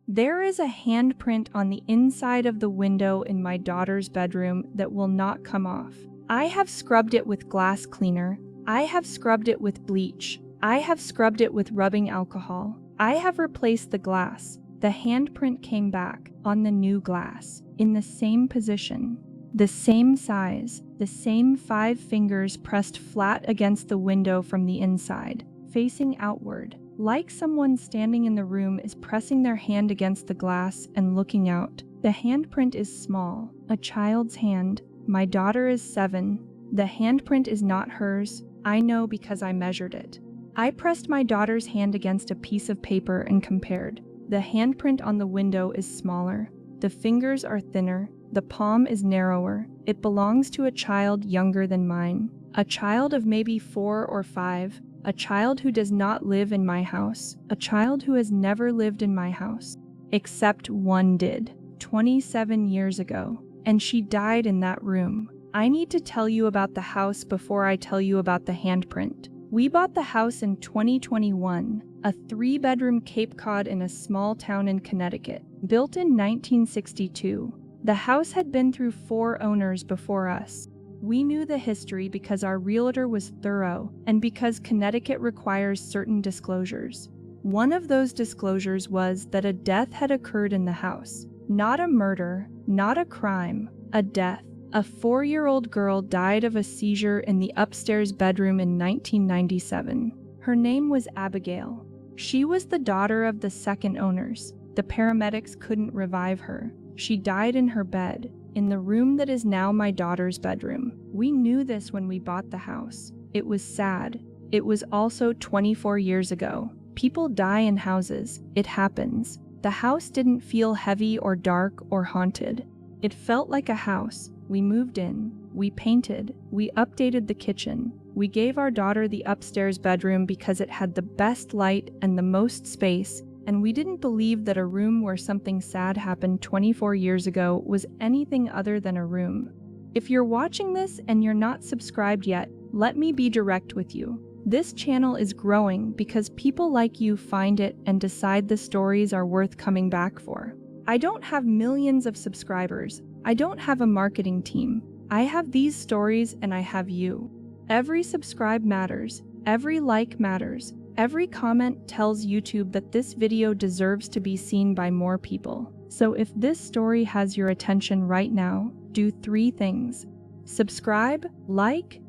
There is a handprint on the inside of the window in my daughter's bedroom that will not come off. I have scrubbed it with glass cleaner. I have scrubbed it with bleach. I have scrubbed it with rubbing alcohol. I have replaced the glass. The handprint came back on the new glass, in the same position, the same size, the same 5 fingers pressed flat against the window from the inside, facing outward, like someone standing in the room is pressing their hand against the glass and looking out. The handprint is small, a child's hand. My daughter is 7. The handprint is not hers. I know because I measured it. I pressed my daughter's hand against a piece of paper and compared. The handprint on the window is smaller. The fingers are thinner. The palm is narrower. It belongs to a child younger than mine. A child of maybe 4 or 5. A child who does not live in my house. A child who has never lived in my house. Except one did, 27 years ago. And she died in that room. I need to tell you about the house before I tell you about the handprint. We bought the house in 2021, a 3-bedroom Cape Cod in a small town in Connecticut, built in 1962. The house had been through 4 owners before us. We knew the history because our realtor was thorough and because Connecticut requires certain disclosures. One of those disclosures was that a death had occurred in the house. Not a murder, not a crime, a death. A 4-year-old girl died of a seizure in the upstairs bedroom in 1997. Her name was Abigail. She was the daughter of the second owners. The paramedics couldn't revive her. She died in her bed, in the room that is now my daughter's bedroom. We knew this when we bought the house. It was sad. It was also 24 years ago. People die in houses. It happens. The house didn't feel heavy or dark or haunted. It felt like a house. We moved in, we painted, we updated the kitchen. We gave our daughter the upstairs bedroom because it had the best light and the most space, and we didn't believe that a room where something sad happened 24 years ago was anything other than a room. If you're watching this and you're not subscribed yet, let me be direct with you. This channel is growing because people like you find it and decide the stories are worth coming back for. I don't have millions of subscribers. I don't have a marketing team. I have these stories and I have you. Every subscribe matters. Every like matters. Every comment tells YouTube that this video deserves to be seen by more people. So if this story has your attention right now, do 3 things. Subscribe, like,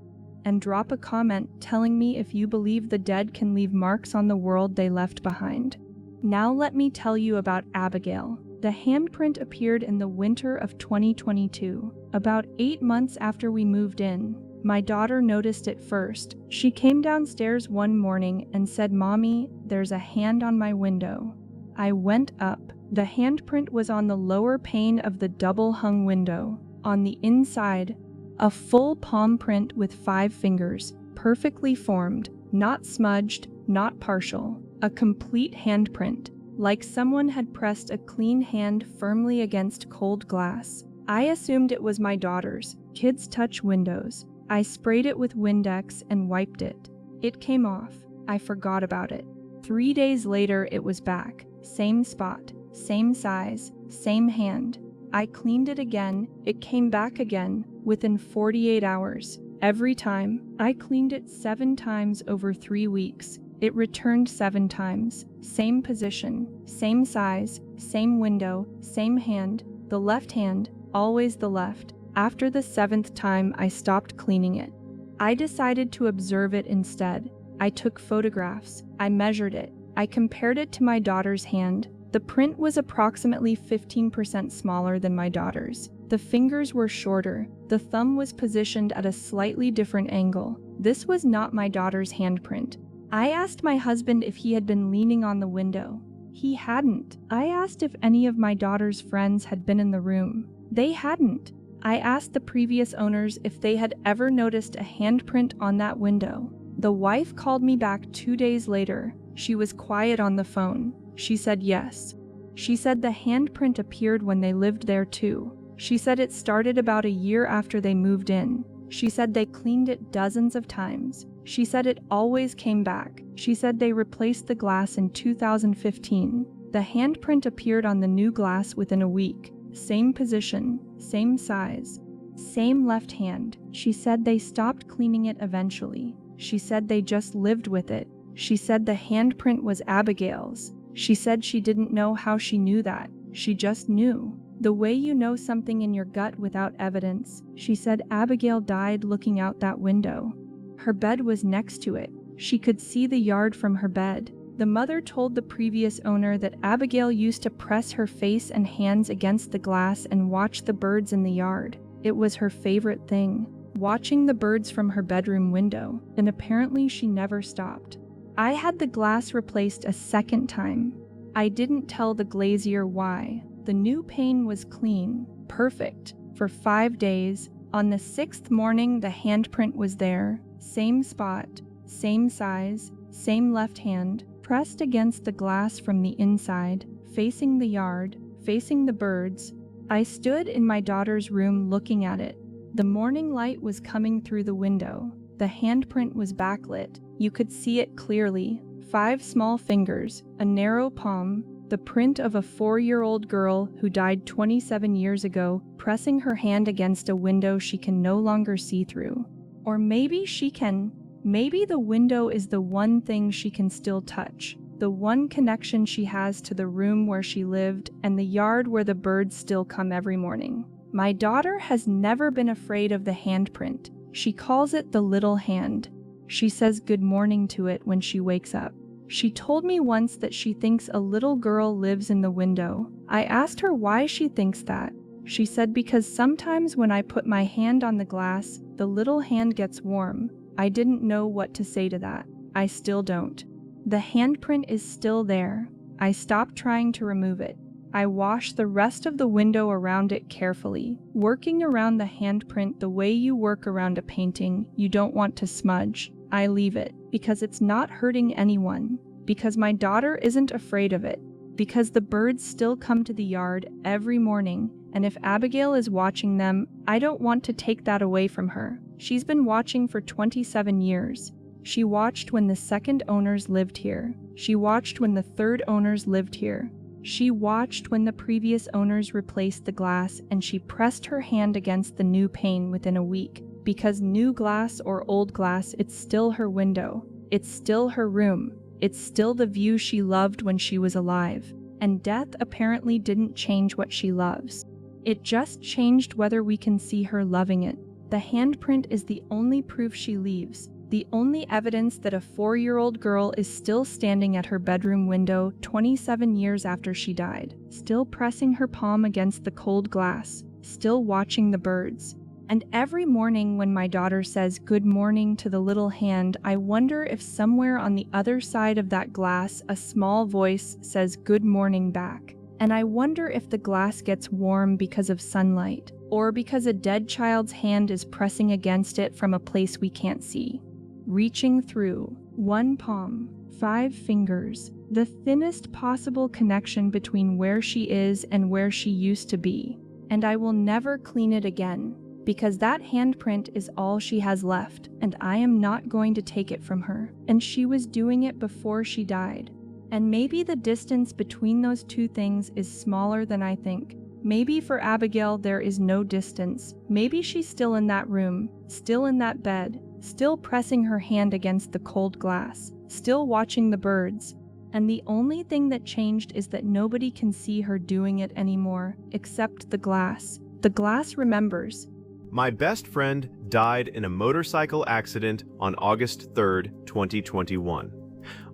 and drop a comment telling me if you believe the dead can leave marks on the world they left behind. Now let me tell you about Abigail. The handprint appeared in the winter of 2022, about 8 months after we moved in. My daughter noticed it first. She came downstairs one morning and said, "Mommy, there's a hand on my window." I went up. The handprint was on the lower pane of the double-hung window. On the inside, a full palm print with 5 fingers, perfectly formed, not smudged, not partial. A complete handprint. Like someone had pressed a clean hand firmly against cold glass. I assumed it was my daughter's. Kids touch windows. I sprayed it with Windex and wiped it. It came off. I forgot about it. 3 days later, it was back. Same spot, same size, same hand. I cleaned it again. It came back again within 48 hours. Every time, I cleaned it 7 times over 3 weeks. It returned 7 times. Same position, same size, same window, same hand, the left hand, always the left. After the 7th time, I stopped cleaning it. I decided to observe it instead. I took photographs. I measured it. I compared it to my daughter's hand. The print was approximately 15% smaller than my daughter's. The fingers were shorter. The thumb was positioned at a slightly different angle. This was not my daughter's handprint. I asked my husband if he had been leaning on the window. He hadn't. I asked if any of my daughter's friends had been in the room. They hadn't. I asked the previous owners if they had ever noticed a handprint on that window. The wife called me back 2 days later. She was quiet on the phone. She said yes. She said the handprint appeared when they lived there too. She said it started about a year after they moved in. She said they cleaned it dozens of times. She said it always came back. She said they replaced the glass in 2015. The handprint appeared on the new glass within a week. Same position, same size, same left hand. She said they stopped cleaning it eventually. She said they just lived with it. She said the handprint was Abigail's. She said she didn't know how she knew that. She just knew. The way you know something in your gut without evidence. She said Abigail died looking out that window. Her bed was next to it. She could see the yard from her bed. The mother told the previous owner that Abigail used to press her face and hands against the glass and watch the birds in the yard. It was her favorite thing, watching the birds from her bedroom window, and apparently she never stopped. I had the glass replaced a second time. I didn't tell the glazier why. The new pane was clean, perfect, for 5 days. On the 6th morning, the handprint was there, same spot, same size, same left hand, pressed against the glass from the inside, facing the yard, facing the birds. I stood in my daughter's room looking at it. The morning light was coming through the window. The handprint was backlit. You could see it clearly. 5 small fingers, a narrow palm, the print of a 4-year-old girl who died 27 years ago, pressing her hand against a window she can no longer see through. Or maybe she can. Maybe the window is the one thing she can still touch, the one connection she has to the room where she lived and the yard where the birds still come every morning. My daughter has never been afraid of the handprint. She calls it the little hand. She says good morning to it when she wakes up. She told me once that she thinks a little girl lives in the window. I asked her why she thinks that. She said because sometimes when I put my hand on the glass, the little hand gets warm. I didn't know what to say to that. I still don't. The handprint is still there. I stopped trying to remove it. I wash the rest of the window around it carefully, working around the handprint the way you work around a painting you don't want to smudge. I leave it, because it's not hurting anyone, because my daughter isn't afraid of it, because the birds still come to the yard every morning, and if Abigail is watching them, I don't want to take that away from her. She's been watching for 27 years. She watched when the second owners lived here. She watched when the third owners lived here. She watched when the previous owners replaced the glass, and she pressed her hand against the new pane within a week. Because new glass or old glass, it's still her window. It's still her room. It's still the view she loved when she was alive. And death apparently didn't change what she loves. It just changed whether we can see her loving it. The handprint is the only proof she leaves. The only evidence that a 4-year-old girl is still standing at her bedroom window 27 years after she died, still pressing her palm against the cold glass, still watching the birds. And every morning when my daughter says good morning to the little hand, I wonder if somewhere on the other side of that glass a small voice says good morning back. And I wonder if the glass gets warm because of sunlight, or because a dead child's hand is pressing against it from a place we can't see. Reaching through, 1 palm, 5 fingers, the thinnest possible connection between where she is and where she used to be. And I will never clean it again, because that handprint is all she has left, and I am not going to take it from her. And she was doing it before she died. And maybe the distance between those two things is smaller than I think. Maybe for Abigail there is no distance. Maybe she's still in that room, still in that bed, still pressing her hand against the cold glass, still watching the birds. And the only thing that changed is that nobody can see her doing it anymore, except the glass. The glass remembers. My best friend died in a motorcycle accident on August 3rd, 2021.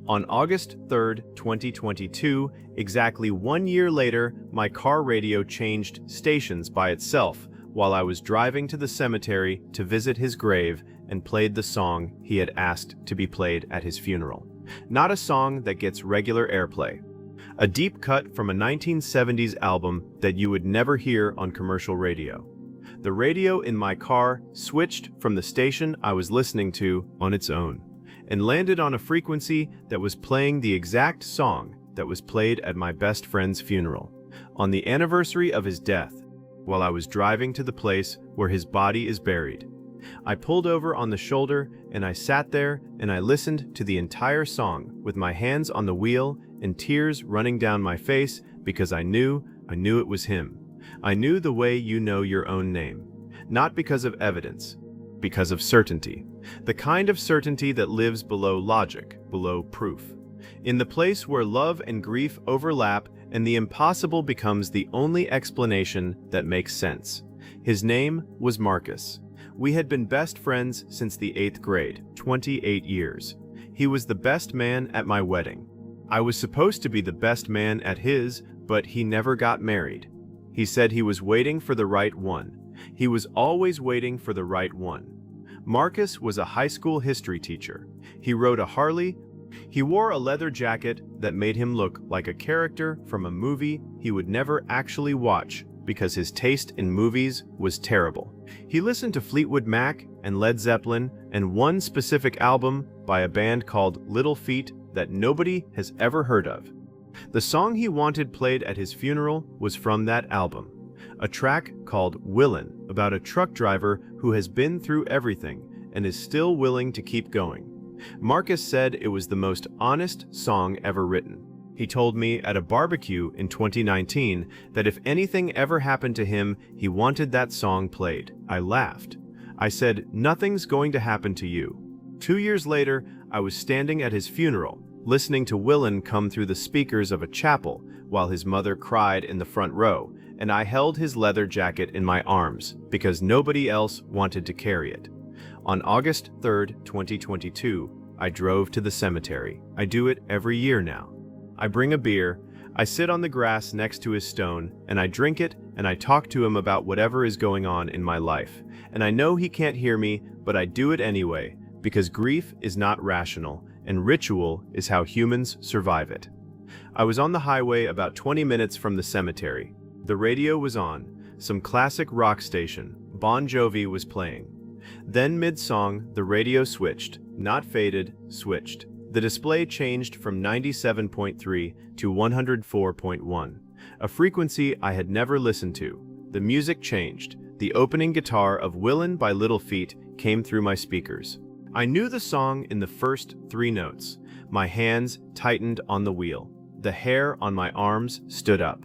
On August 3rd, 2022, exactly 1 year later, my car radio changed stations by itself while I was driving to the cemetery to visit his grave and played the song he had asked to be played at his funeral. Not a song that gets regular airplay. A deep cut from a 1970s album that you would never hear on commercial radio. The radio in my car switched from the station I was listening to on its own and landed on a frequency that was playing the exact song that was played at my best friend's funeral on the anniversary of his death while I was driving to the place where his body is buried. I pulled over on the shoulder and I sat there and I listened to the entire song with my hands on the wheel and tears running down my face because I knew it was him. I knew the way you know your own name. Not because of evidence, because of certainty. The kind of certainty that lives below logic, below proof. In the place where love and grief overlap and the impossible becomes the only explanation that makes sense. His name was Marcus. We had been best friends since the 8th grade, 28 years. He was the best man at my wedding. I was supposed to be the best man at his, but he never got married. He said he was waiting for the right one. He was always waiting for the right one. Marcus was a high school history teacher. He rode a Harley. He wore a leather jacket that made him look like a character from a movie he would never actually watch because his taste in movies was terrible. He listened to Fleetwood Mac and Led Zeppelin and one specific album by a band called Little Feat that nobody has ever heard of. The song he wanted played at his funeral was from that album, a track called Willin', about a truck driver who has been through everything and is still willing to keep going. Marcus said it was the most honest song ever written. He told me at a barbecue in 2019 that if anything ever happened to him, he wanted that song played. I laughed. I said, "Nothing's going to happen to you." 2 years later, I was standing at his funeral, listening to Willin' come through the speakers of a chapel while his mother cried in the front row, and I held his leather jacket in my arms because nobody else wanted to carry it. On August 3rd, 2022, I drove to the cemetery. I do it every year now. I bring a beer, I sit on the grass next to his stone, and I drink it, and I talk to him about whatever is going on in my life. And I know he can't hear me, but I do it anyway, because grief is not rational, and ritual is how humans survive it. I was on the highway about 20 minutes from the cemetery. The radio was on, some classic rock station. Bon Jovi was playing. Then mid-song, the radio switched, not faded, switched. The display changed from 97.3 to 104.1, a frequency I had never listened to. The music changed. The opening guitar of Willin' by Little Feat came through my speakers. I knew the song in the first 3 notes. My hands tightened on the wheel. The hair on my arms stood up.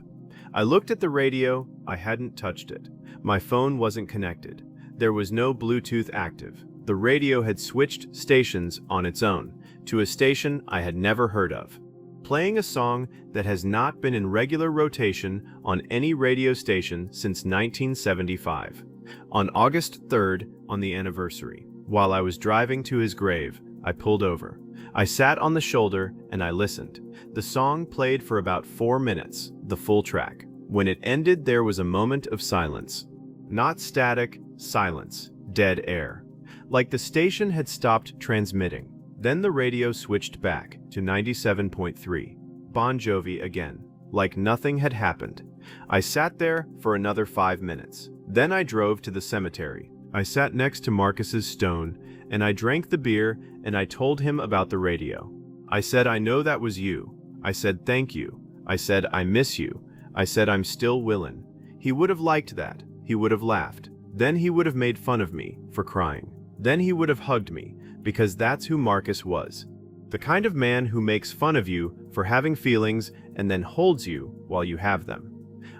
I looked at the radio. I hadn't touched it. My phone wasn't connected. There was no Bluetooth active. The radio had switched stations on its own to a station I had never heard of, playing a song that has not been in regular rotation on any radio station since 1975. On August 3rd, on the anniversary, while I was driving to his grave, I pulled over. I sat on the shoulder and I listened. The song played for about 4 minutes, the full track. When it ended, there was a moment of silence. Not static, silence, dead air. Like the station had stopped transmitting. Then the radio switched back to 97.3. Bon Jovi again, like nothing had happened. I sat there for another 5 minutes. Then I drove to the cemetery. I sat next to Marcus's stone, and I drank the beer, and I told him about the radio. I said, "I know that was you." I said, "Thank you." I said, "I miss you." I said, "I'm still Willin'." He would have liked that. He would have laughed. Then he would have made fun of me for crying. Then he would have hugged me, because that's who Marcus was. The kind of man who makes fun of you for having feelings and then holds you while you have them.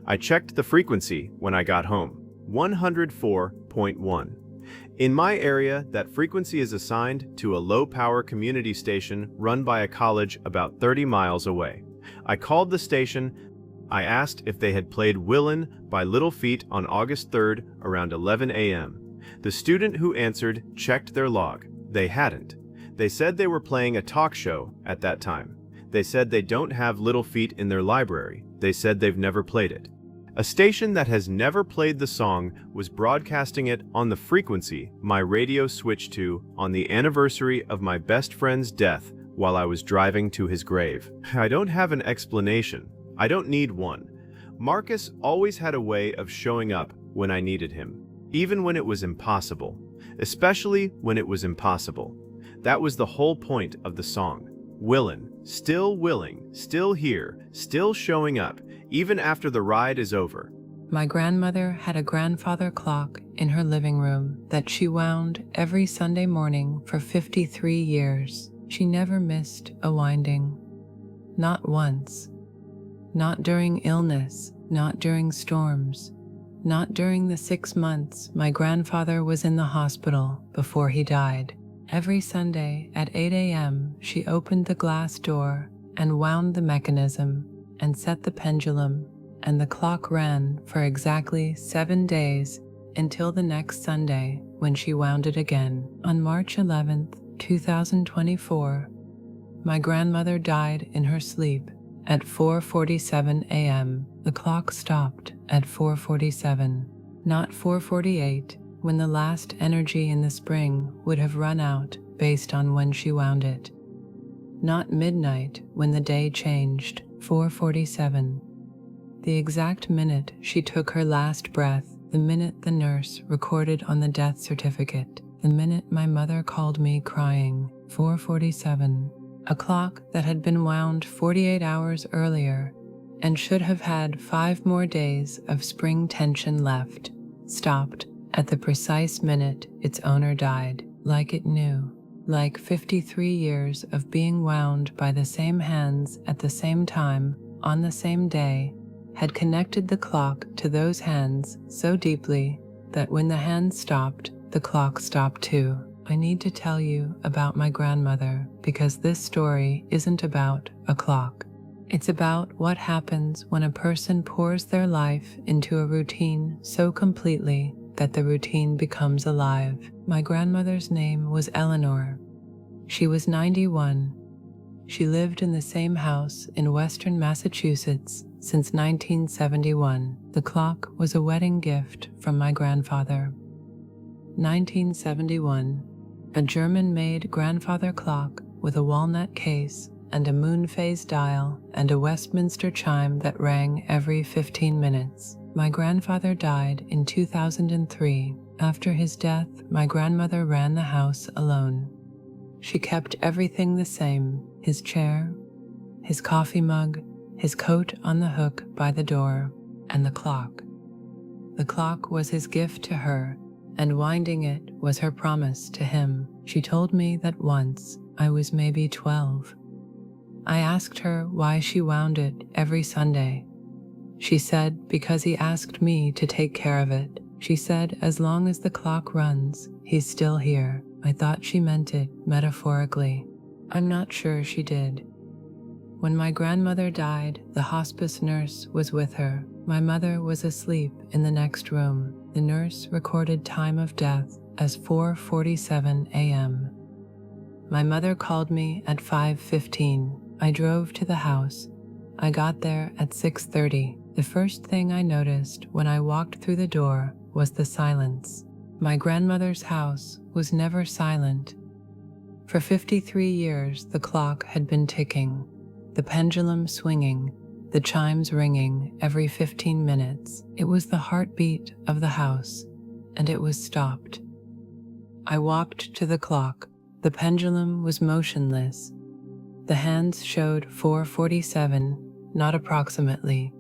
I checked the frequency when I got home. 104.1. In my area, that frequency is assigned to a low-power community station run by a college about 30 miles away. I called the station. I asked if they had played Willin' by Little Feat on August 3rd around 11 a.m. The student who answered checked their log. They hadn't. They said they were playing a talk show at that time. They said they don't have Little Feat in their library. They said they've never played it. A station that has never played the song was broadcasting it on the frequency my radio switched to on the anniversary of my best friend's death while I was driving to his grave. I don't have an explanation. I don't need one. Marcus always had a way of showing up when I needed him, even when it was impossible, especially when it was impossible. That was the whole point of the song. Willin', still willing, still here, still showing up, even after the ride is over. My grandmother had a grandfather clock in her living room that she wound every Sunday morning for 53 years. She never missed a winding. Not once. Not during illness, not during storms, not during the 6 months my grandfather was in the hospital before he died. Every Sunday at 8 a.m., she opened the glass door and wound the mechanism and set the pendulum, and the clock ran for exactly 7 days until the next Sunday when she wound it again. On March 11th, 2024, my grandmother died in her sleep at 4:47 a.m. The clock stopped at 4:47, not 4:48, when the last energy in the spring would have run out based on when she wound it. Not midnight when the day changed, 4:47. The exact minute she took her last breath, the minute the nurse recorded on the death certificate, the minute my mother called me crying, 4:47. A clock that had been wound 48 hours earlier and should have had 5 more days of spring tension left, stopped at the precise minute its owner died, like it knew. Like 53 years of being wound by the same hands at the same time, on the same day, had connected the clock to those hands so deeply that when the hands stopped, the clock stopped too. I need to tell you about my grandmother because this story isn't about a clock. It's about what happens when a person pours their life into a routine so completely that the routine becomes alive. My grandmother's name was Eleanor. She was 91. She lived in the same house in Western Massachusetts since 1971. The clock was a wedding gift from my grandfather. 1971. A German-made grandfather clock with a walnut case and a moon phase dial and a Westminster chime that rang every 15 minutes. My grandfather died in 2003. After his death, my grandmother ran the house alone. She kept everything the same: his chair, his coffee mug, his coat on the hook by the door, and the clock. The clock was his gift to her, and winding it was her promise to him. She told me that once I was maybe 12. I asked her why she wound it every Sunday. She said because he asked me to take care of it. She said as long as the clock runs, he's still here. I thought she meant it metaphorically. I'm not sure she did. When my grandmother died, the hospice nurse was with her. My mother was asleep in the next room. The nurse recorded time of death as 4:47 a.m. My mother called me at 5:15. I drove to the house. I got there at 6:30. The first thing I noticed when I walked through the door was the silence. My grandmother's house was never silent. For 53 years, the clock had been ticking, the pendulum swinging, the chimes ringing every 15 minutes. It was the heartbeat of the house, and it was stopped. I walked to the clock. The pendulum was motionless. The hands showed 4:47, not approximately.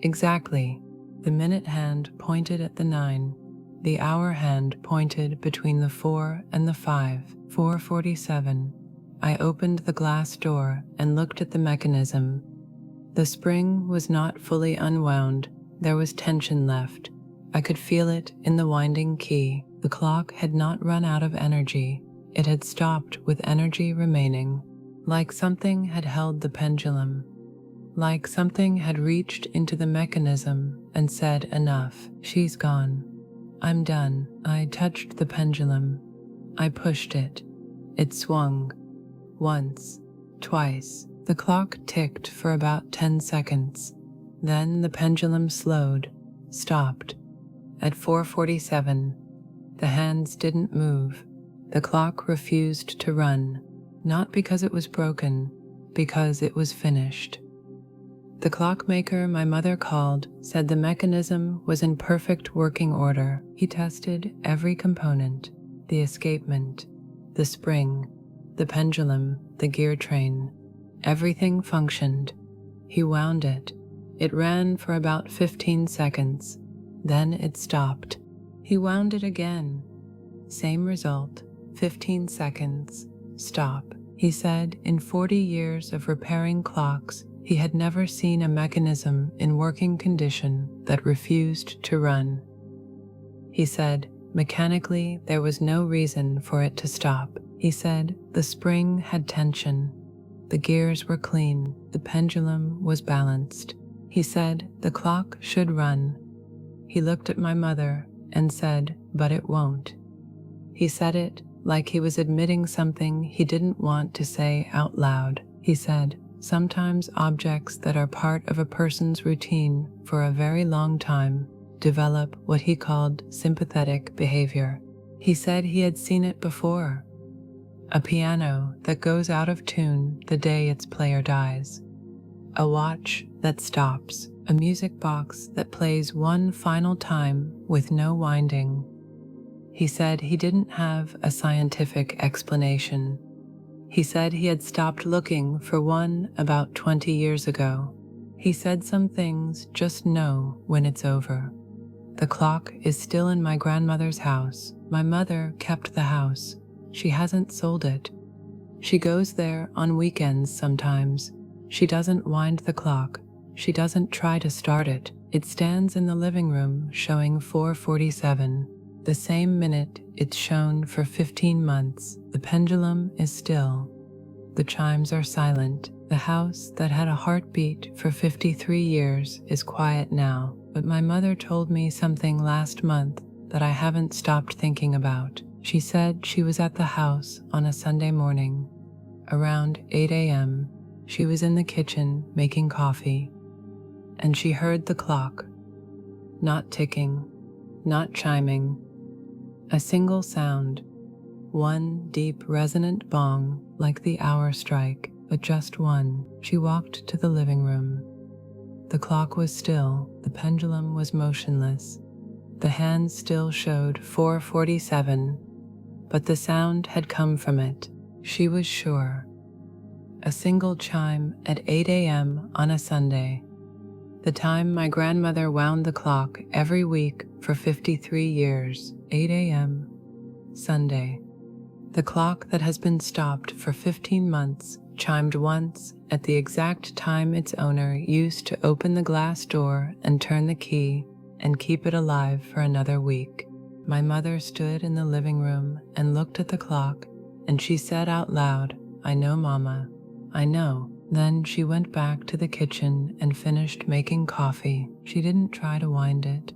Exactly. The minute hand pointed at the 9. The hour hand pointed between the 4 and the 5. 4:47. I opened the glass door and looked at the mechanism. The spring was not fully unwound. There was tension left. I could feel it in the winding key. The clock had not run out of energy. It had stopped with energy remaining. Like something had held the pendulum. Like something had reached into the mechanism and said, enough, she's gone. I'm done. I touched the pendulum. I pushed it. It swung. Once, twice. The clock ticked for about 10 seconds. Then the pendulum slowed, stopped. At 4:47, the hands didn't move. The clock refused to run, not because it was broken, because it was finished. The clockmaker my mother called said the mechanism was in perfect working order. He tested every component: the escapement, the spring, the pendulum, the gear train. Everything functioned. He wound it. It ran for about 15 seconds. Then it stopped. He wound it again. Same result, 15 seconds. Stop. He said in 40 years of repairing clocks, he had never seen a mechanism in working condition that refused to run. He said, mechanically, there was no reason for it to stop. He said the spring had tension. The gears were clean. The pendulum was balanced. He said the clock should run. He looked at my mother and said, but it won't. He said it like he was admitting something he didn't want to say out loud. He said, sometimes objects that are part of a person's routine for a very long time develop what he called sympathetic behavior. He said he had seen it before. A piano that goes out of tune the day its player dies. A watch that stops. A music box that plays one final time with no winding. He said he didn't have a scientific explanation. He said he had stopped looking for one about 20 years ago. He said some things just know when it's over. The clock is still in my grandmother's house. My mother kept the house. She hasn't sold it. She goes there on weekends sometimes. She doesn't wind the clock. She doesn't try to start it. It stands in the living room showing 4:47. The same minute it's shown for 15 months. The pendulum is still. The chimes are silent. The house that had a heartbeat for 53 years is quiet now. But my mother told me something last month that I haven't stopped thinking about. She said she was at the house on a Sunday morning. Around 8 a.m., she was in the kitchen making coffee, and she heard the clock. Not ticking, not chiming. A single sound. One deep resonant bong like the hour strike, but just one. She walked to the living room. The clock was still. The pendulum was motionless. The hands still showed 4:47, but the sound had come from it. She was sure. A single chime at 8 a.m. on a Sunday. The time my grandmother wound the clock every week for 53 years, 8 a.m., Sunday. The clock that has been stopped for 15 months chimed once at the exact time its owner used to open the glass door and turn the key and keep it alive for another week. My mother stood in the living room and looked at the clock, and she said out loud, "I know, Mama, I know." Then she went back to the kitchen and finished making coffee. She didn't try to wind it.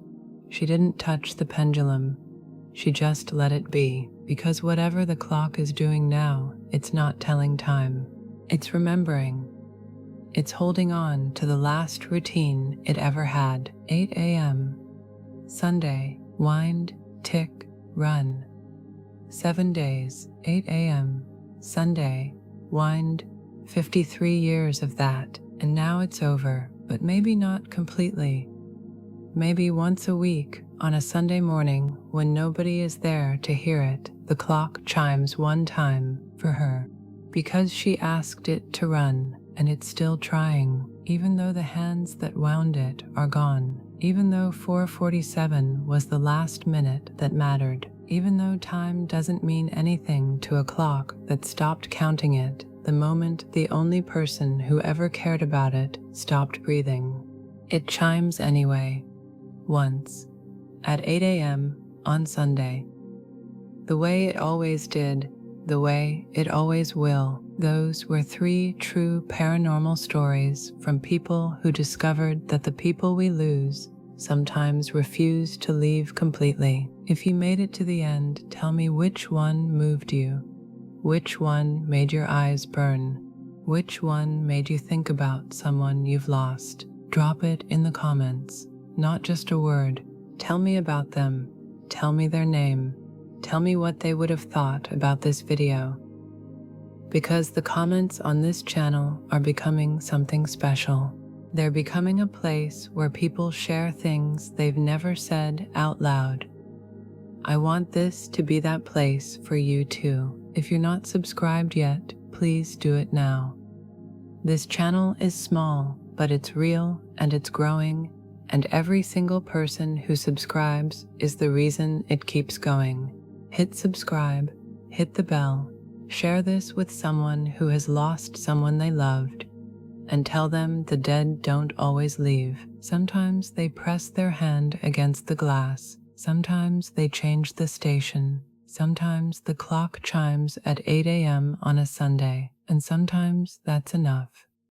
She didn't touch the pendulum. She just let it be, because whatever the clock is doing now, it's not telling time. It's remembering. It's holding on to the last routine it ever had. 8 a.m. Sunday, wind, tick, run. 7 days, 8 a.m. Sunday, wind, 53 years of that, and now it's over, but maybe not completely. Maybe once a week, on a Sunday morning when nobody is there to hear it, the clock chimes one time for her, because she asked it to run, and it's still trying, even though the hands that wound it are gone, even though 4:47 was the last minute that mattered, even though time doesn't mean anything to a clock that stopped counting it the moment the only person who ever cared about it stopped breathing. It chimes anyway, once, at 8 a.m. on Sunday. The way it always did, the way it always will. Those were 3 true paranormal stories from people who discovered that the people we lose sometimes refuse to leave completely. If you made it to the end, tell me which one moved you. Which one made your eyes burn? Which one made you think about someone you've lost? Drop it in the comments, not just a word. Tell me about them. Tell me their name. Tell me what they would have thought about this video. Because the comments on this channel are becoming something special. They're becoming a place where people share things they've never said out loud. I want this to be that place for you too. If you're not subscribed yet, please do it now. This channel is small, but it's real and it's growing, and every single person who subscribes is the reason it keeps going. Hit subscribe, hit the bell, share this with someone who has lost someone they loved, and tell them the dead don't always leave. Sometimes they press their hand against the glass. Sometimes they change the station. Sometimes the clock chimes at 8 a.m. on a Sunday, and sometimes that's enough.